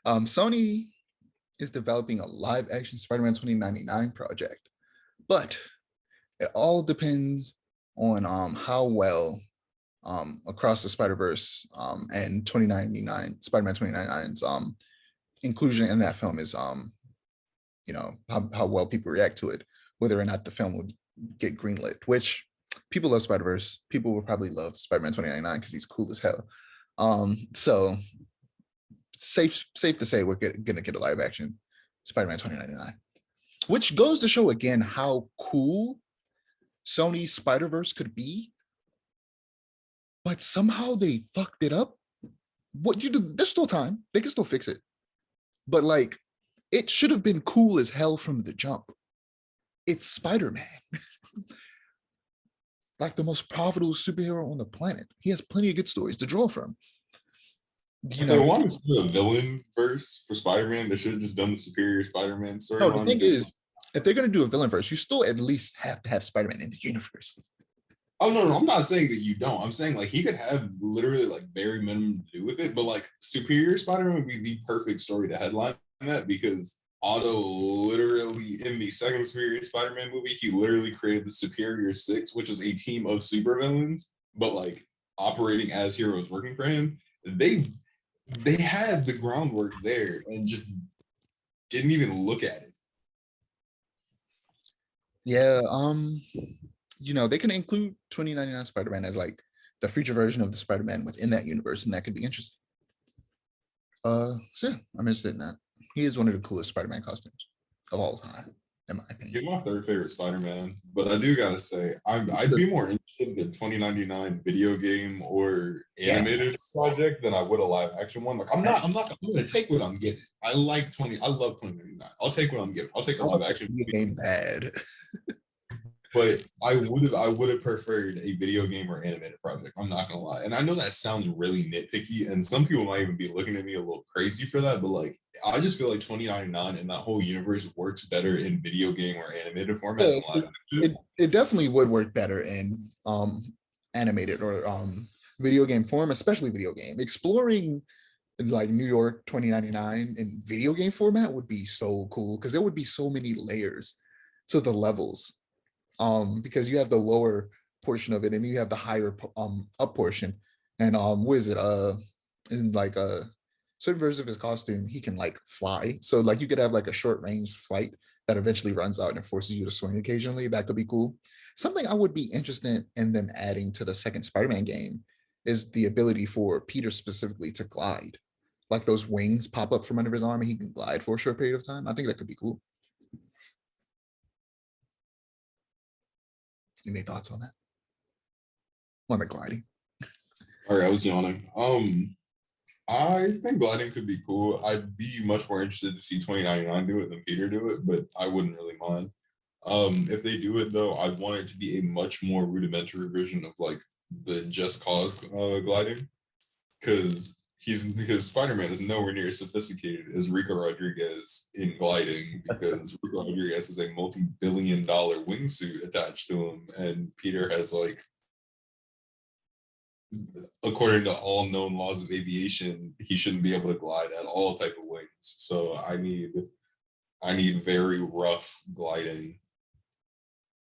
Sony is developing a live action Spider-Man 2099 project, but it all depends on how well Across the Spider-Verse and 2099 Spider-Man 2099's inclusion in that film is how well people react to it, whether or not the film would get greenlit, which people love Spider-Verse. People will probably love Spider-Man 2099 because he's cool as hell. So safe to say we're gonna get a live action Spider-Man 2099, which goes to show again how cool Sony's Spider-Verse could be, but somehow they fucked it up. What you do? There's still time. They can still fix it, but like, it should have been cool as hell from the jump. It's Spider-Man, like the most profitable superhero on the planet. He has plenty of good stories to draw from. If they wanted to do a villain verse for Spider-Man, they should have just done the Superior Spider-Man storyline. No, the thing is, if they're gonna do a villain verse, you still at least have to have Spider-Man in the universe. Oh no, I'm not saying that you don't. I'm saying like he could have literally like very minimum to do with it, but like Superior Spider-Man would be the perfect story to headline that, because Otto literally in the second Superior Spider-Man movie, he literally created the Superior Six, which was a team of supervillains, but like operating as heroes working for him. They had the groundwork there and just didn't even look at it. Yeah, they can include 2099 Spider-Man as like the future version of the Spider-Man within that universe, and that could be interesting. So yeah, I'm interested in that. He is one of the coolest Spider-Man costumes of all time, in my opinion. He's my third favorite Spider-Man, but I do gotta say, I'd be more interested in the 2099 video game or animated project than I would a live action one. Like I'm gonna take what I'm getting. I love 2099. I'll take what I'm getting. I'll take a live action game bad. But I would have preferred a video game or animated project. I'm not gonna lie, and I know that sounds really nitpicky, and some people might even be looking at me a little crazy for that. But like, I just feel like 2099 and that whole universe works better in video game or animated format than live action. It definitely would work better in animated or video game form, especially video game. Exploring like New York 2099 in video game format would be so cool, because there would be so many layers to the levels. Because you have the lower portion of it and you have the higher up portion. And what is it? In like a certain version of his costume, he can like fly. So like you could have like a short range flight that eventually runs out and forces you to swing occasionally. That could be cool. Something I would be interested in them adding to the second Spider-Man game is the ability for Peter specifically to glide. Like those wings pop up from under his arm and he can glide for a short period of time. I think that could be cool. Any thoughts on that? On the gliding? All right, I was yawning. I think gliding could be cool. I'd be much more interested to see 2099 do it than Peter do it, but I wouldn't really mind. If they do it though, I'd want it to be a much more rudimentary version of like the Just Cause gliding, because Spider-Man is nowhere near as sophisticated as Rico Rodriguez in gliding, because Rico Rodriguez has a multi-billion-dollar wingsuit attached to him, and Peter has like, according to all known laws of aviation, he shouldn't be able to glide at all type of wings. So I need very rough gliding